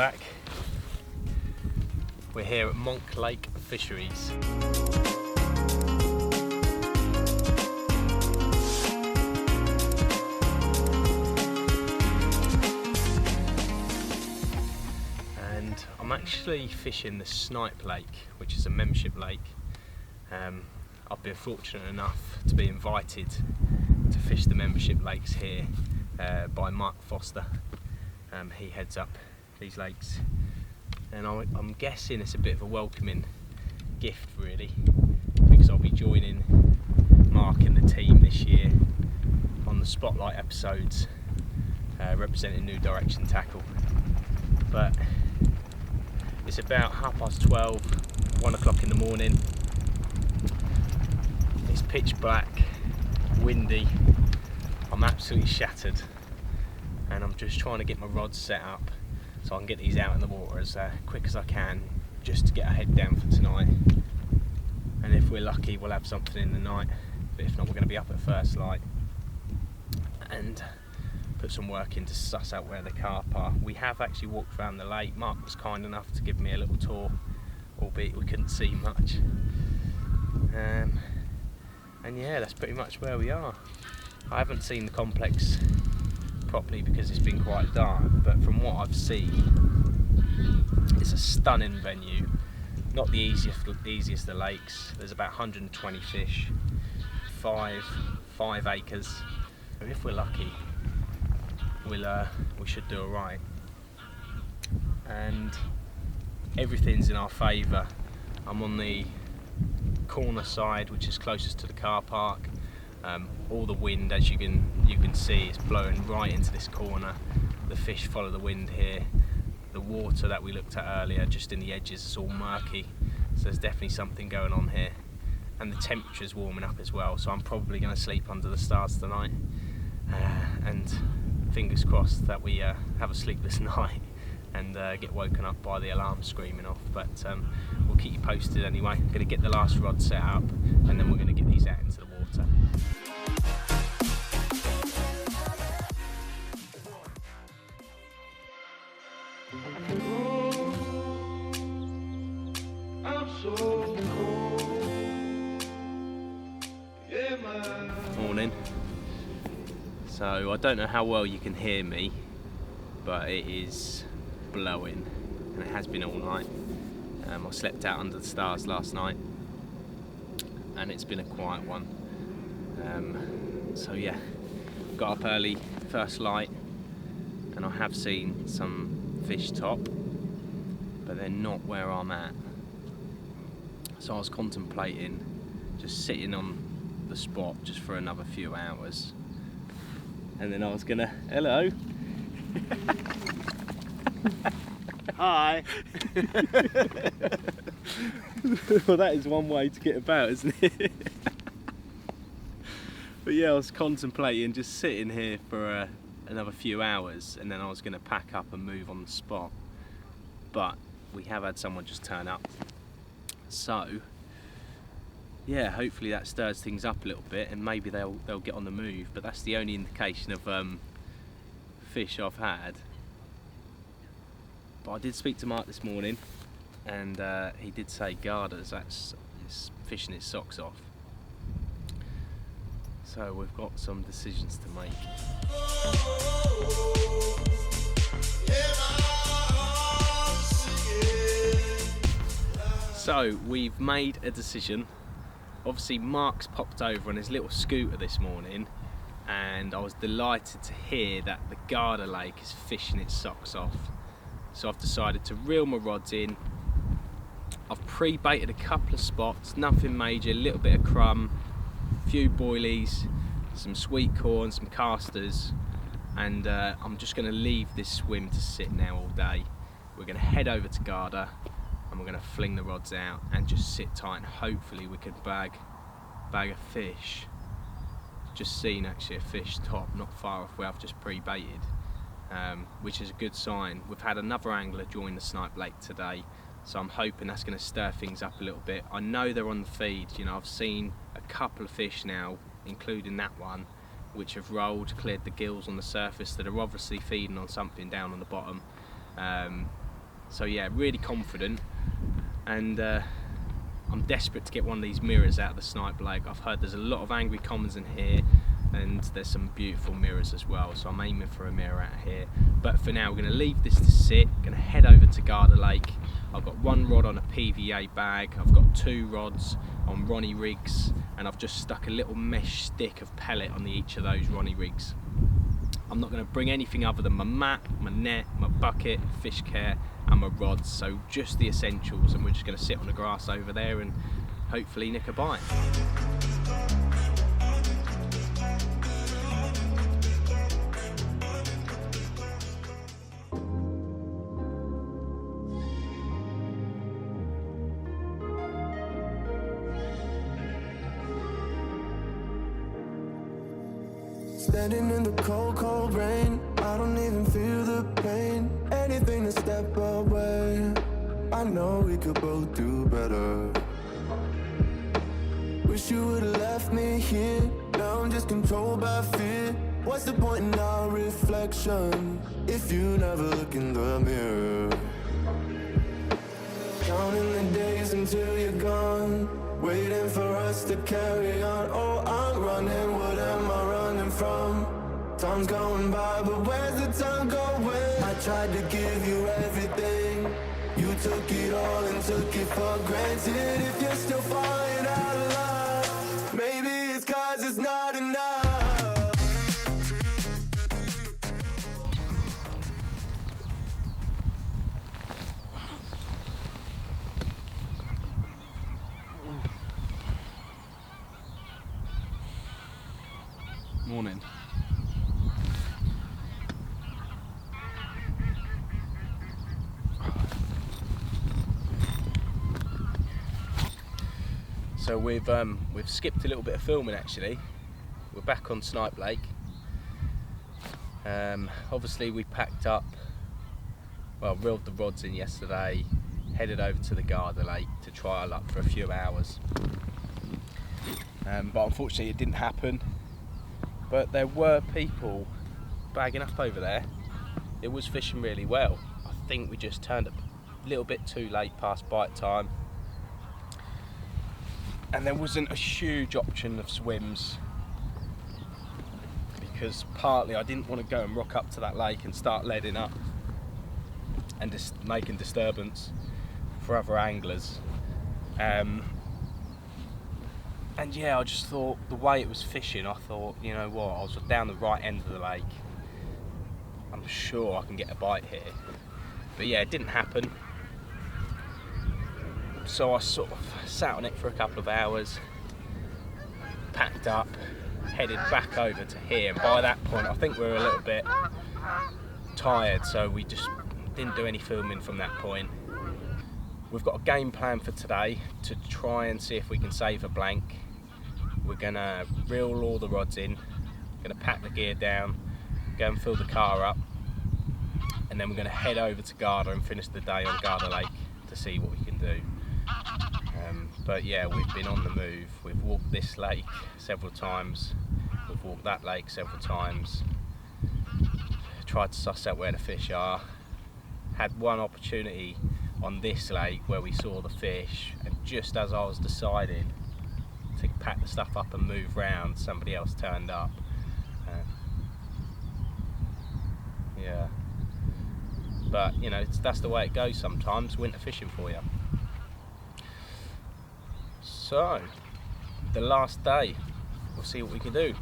back. We're here at Monk Lake Fisheries. And I'm actually fishing the Snipe Lake, which is a membership lake. I've been fortunate enough to be invited to fish the membership lakes here by Mark Foster. He heads up these lakes, and I'm guessing it's a bit of a welcoming gift really, because I'll be joining Mark and the team this year on the Spotlight episodes representing New Direction Tackle. But it's about 12:30, 1 o'clock in the morning. It's pitch black, windy, I'm absolutely shattered, and I'm just trying to get my rods set up so I can get these out in the water as quick as I can, just to get our head down for tonight. And if we're lucky, we'll have something in the night, but if not, we're going to be up at first light and put some work in to suss out where the carp are. We have actually walked around the lake. Mark was kind enough to give me a little tour, albeit we couldn't see much. And yeah, that's pretty much where we are. I haven't seen the complex properly because it's been quite dark, but from what I've seen, it's a stunning venue. Not the easiest of lakes. There's about 120 fish, 5 acres. If we're lucky, we should do alright. And everything's in our favour. I'm on the corner side, which is closest to the car park. All the wind, as you can see, is blowing right into this corner. The fish follow the wind here. The water that we looked at earlier, just in the edges, is all murky, so there's definitely something going on here. And the temperature's warming up as well, so I'm probably going to sleep under the stars tonight. And fingers crossed that we have a sleepless night and get woken up by the alarm screaming off. But we'll keep you posted anyway. I'm going to get the last rod set up, and then we're going to get these out into the water. Morning. So I don't know how well you can hear me, but it is blowing, and it has been all night. I slept out under the stars last night, and it's been a quiet one. So yeah, got up early, first light, and I have seen some fish top, but they're not where I'm at. So I was contemplating just sitting on the spot just for another few hours, and then I was gonna, hello. Hi. Well, that is one way to get about, isn't it? But yeah, I was contemplating just sitting here for another few hours, and then I was going to pack up and move on the spot. But we have had someone just turn up, so yeah, hopefully that stirs things up a little bit, and maybe they'll get on the move. But that's the only indication of fish I've had. But I did speak to Mark this morning, and he did say garters, that's fishing its socks off. So we've got some decisions to make. So we've made a decision. Obviously Mark's popped over on his little scooter this morning, and I was delighted to hear that the Garter Lake is fishing its socks off. So I've decided to reel my rods in. I've pre-baited a couple of spots, nothing major, a little bit of crumb, a few boilies, some sweet corn, some casters, and I'm just going to leave this swim to sit now all day. We're going to head over to Garter, and we're going to fling the rods out and just sit tight, and hopefully we could bag a fish. Just seen actually a fish top not far off where I've just pre-baited. Which is a good sign. We've had another angler join the Snipe Lake today, so I'm hoping that's going to stir things up a little bit. I know they're on the feed, you know, I've seen a couple of fish now, including that one, which have rolled, cleared the gills on the surface, that are obviously feeding on something down on the bottom. So yeah, really confident, and I'm desperate to get one of these mirrors out of the snipe lake. I've heard there's a lot of angry commons in here, and there's some beautiful mirrors as well, so I'm aiming for a mirror out here. But for now, we're going to leave this to sit, going to head over to Garda Lake. I've got one rod on a PVA bag, I've got 2 rods on Ronnie rigs, and I've just stuck a little mesh stick of pellet on each of those Ronnie rigs. I'm not going to bring anything other than my mat, my net, my bucket, fish care and my rods, so just the essentials, and we're just going to sit on the grass over there and hopefully nick a bite. Standing in the cold, cold rain, I don't even feel the pain. Anything to step away, I know we could both do better. Wish you would've left me here, now I'm just controlled by fear. What's the point in our reflection, if you never look in the mirror? Counting the days until you're gone, waiting for us to carry on. Oh, I'm running, what am I running from? Time's going by, but where's the time going? I tried to give you everything, you took it all and took it for granted. If you're still falling out of love, maybe it's 'cause it's not enough. Morning. So we've skipped a little bit of filming actually. We're back on Snipe Lake. Obviously we packed up, well, reeled the rods in yesterday, headed over to the Garda Lake to try our luck for a few hours. But unfortunately it didn't happen. But there were people bagging up over there. It was fishing really well. I think we just turned up a little bit too late past bite time. And there wasn't a huge option of swims, because partly I didn't want to go and rock up to that lake and start leading up and just making disturbance for other anglers. And yeah, I just thought the way it was fishing, I thought, you know what, I was down the right end of the lake, I'm sure I can get a bite here. But yeah, it didn't happen. So I sort of sat on it for a couple of hours, packed up, headed back over to here. And by that point, I think we were a little bit tired, so we just didn't do any filming from that point. We've got a game plan for today to try and see if we can save a blank. We're gonna reel all the rods in, gonna pack the gear down, go and fill the car up, and then we're gonna head over to Garda and finish the day on Garda Lake to see what we can do. But yeah, we've been on the move. We've walked this lake several times, we've walked that lake several times, tried to suss out where the fish are. Had one opportunity on this lake where we saw the fish, and just as I was deciding to pack the stuff up and move round, somebody else turned up. Yeah, but you know, that's the way it goes sometimes, winter fishing for you. So, the last day, we'll see what we can do.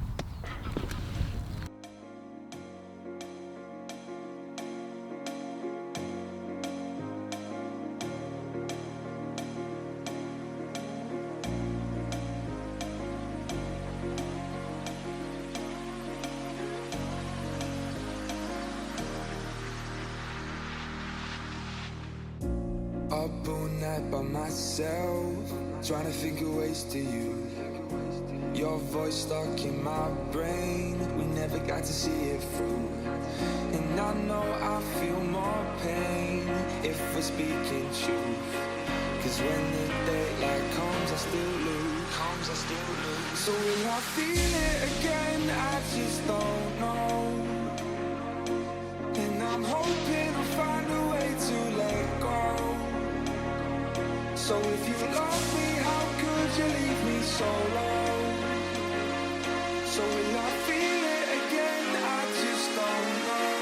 Up all night by myself, trying to figure ways to you. Your voice stuck in my brain, we never got to see it through. And I know I feel more pain if we're speaking truth. Cause when the daylight comes, I still lose. So will I feel it again? I just don't know. And I'm hoping I'll find a way to let go. So will I feel it again? I just don't know.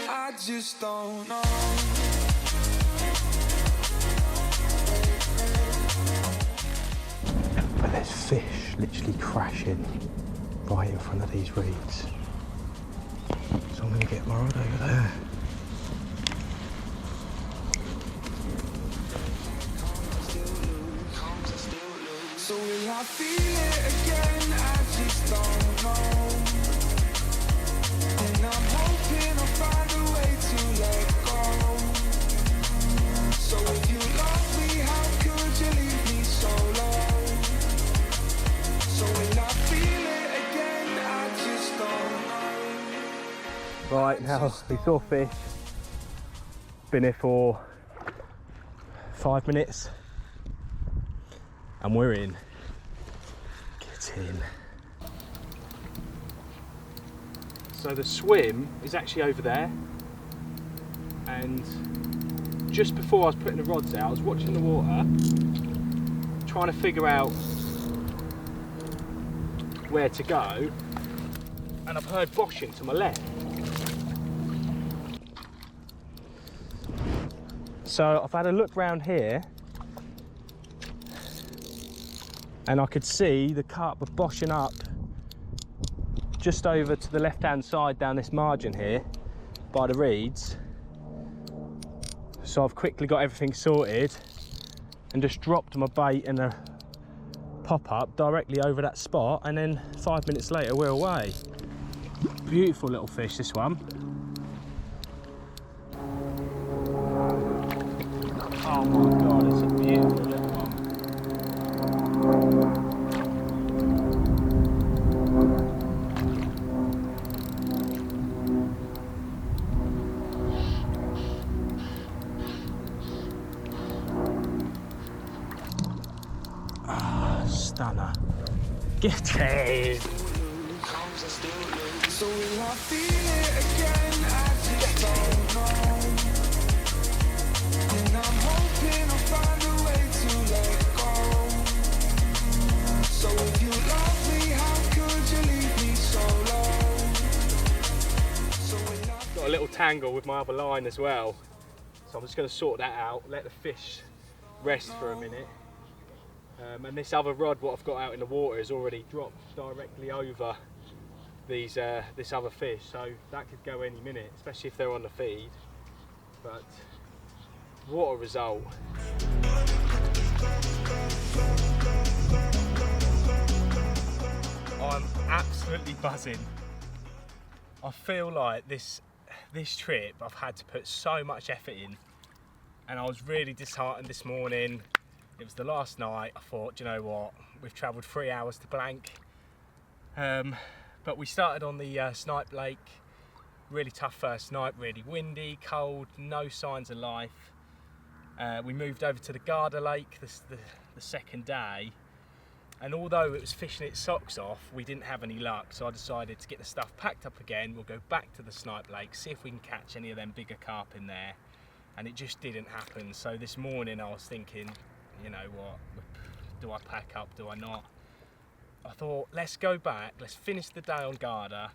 I just don't know. But there's fish literally crashing right in front of these reeds. So I'm going to get my rod over there. So will I feel it again? I just don't know. And I'm hoping I'll find a way to let go. So if you love me, how could you leave me so low? So will I feel it again? I just don't know. Right, now we saw fish. Been here for 5 minutes. And we're in. Get in. So the swim is actually over there. And just before I was putting the rods out, I was watching the water, trying to figure out where to go. And I've heard boshing to my left. So I've had a look round here. And I could see the carp were boshing up just over to the left-hand side down this margin here by the reeds. So I've quickly got everything sorted and just dropped my bait and a pop-up directly over that spot, and then 5 minutes later we're away. Beautiful little fish, this one. Oh my God, it's a beautiful little one. Stunner. Get in! So will I feel it again? I just don't know. And I'm hoping I'll find a way to let go. So if you love me, how could you leave me so low? So will I Got a little tangle with my other line as well. So I'm just going to sort that out, let the fish rest for a minute. And this other rod, what I've got out in the water, is already dropped directly over these this other fish, so that could go any minute, especially if they're on the feed. But what a result! I'm absolutely buzzing. I feel like this trip I've had to put so much effort in, and I was really disheartened this morning. It was the last night. I thought, you know what, we've travelled 3 hours to blank. But we started on the Snipe Lake. Really tough first night, really windy, cold, no signs of life. We moved over to the Garda Lake the second day, and although it was fishing its socks off, we didn't have any luck, so I decided to get the stuff packed up again. We'll go back to the Snipe Lake, see if we can catch any of them bigger carp in there, and it just didn't happen. So this morning I was thinking, you know what, do I pack up, do I not? I thought, let's go back, let's finish the day on Garda,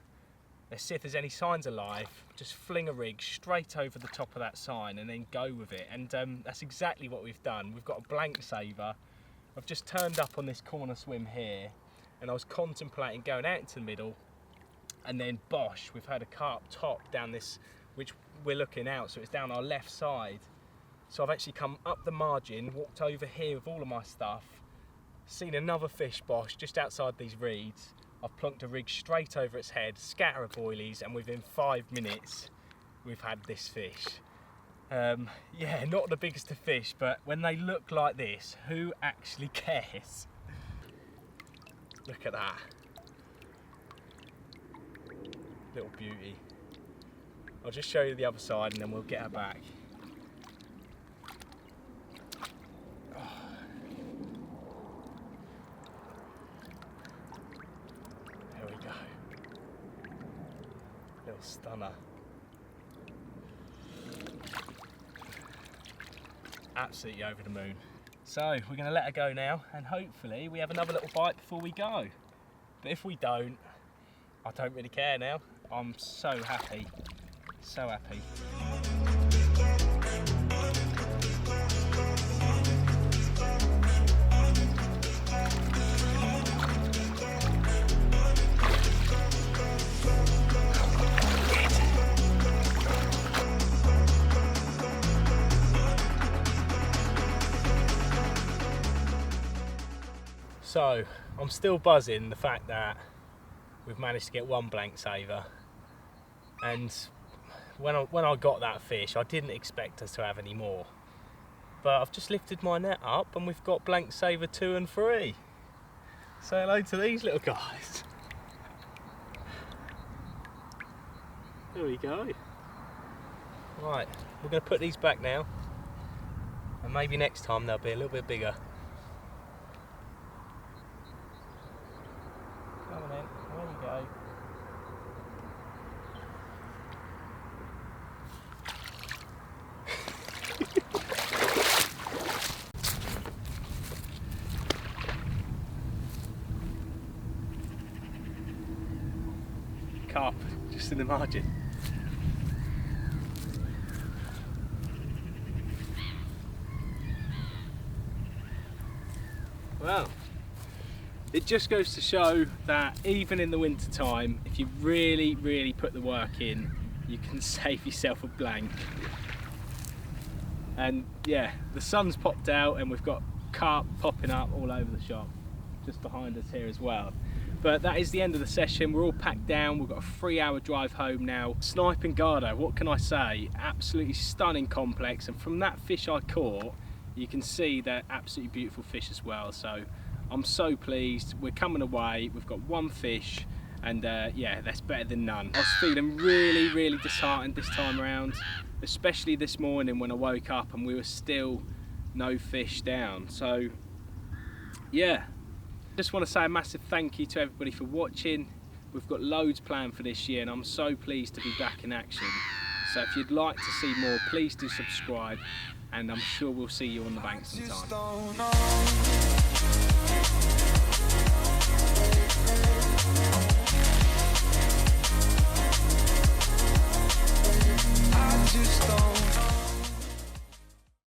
let's see if there's any signs of life, just fling a rig straight over the top of that sign and then go with it. And that's exactly what we've done. We've got a blank saver. I've just turned up on this corner swim here, and I was contemplating going out into the middle, and then bosh, we've had a carp top down this, which we're looking out, so it's down our left side. So I've actually come up the margin, walked over here with all of my stuff, seen another fish bosh just outside these reeds. I've plunked a rig straight over its head, scatter of boilies, and within 5 minutes we've had this fish. Yeah, not the biggest of fish, but when they look like this, who actually cares? Look at that. Little beauty. I'll just show you the other side and then we'll get her back. There we go. Little stunner. Absolutely over the moon. So we're going to let her go now, and hopefully we have another little bite before we go. But if we don't, I don't really care now. I'm so happy, so happy. So, I'm still buzzing the fact that we've managed to get one blank saver, and when I got that fish I didn't expect us to have any more, but I've just lifted my net up and we've got blank saver 2 and 3. Say hello to these little guys. There we go. Right, we're going to put these back now, and maybe next time they'll be a little bit bigger. Come on in, there you go. Carp, just in the margin. Well, it just goes to show that even in the winter time, if you really put the work in, you can save yourself a blank. And yeah, the sun's popped out and we've got carp popping up all over the shop, just behind us here as well. But that is the end of the session. We're all packed down. We've got a 3-hour drive home now. Snipe and Gardo, what can I say? Absolutely stunning complex, and from that fish I caught, you can see they're absolutely beautiful fish as well. So I'm so pleased. We're coming away. We've got one fish, and yeah, that's better than none. I was feeling really disheartened this time around, especially this morning when I woke up and we were still no fish down. So yeah, just want to say a massive thank you to everybody for watching. We've got loads planned for this year and I'm so pleased to be back in action. So if you'd like to see more, please do subscribe, and I'm sure we'll see you on the bank sometime.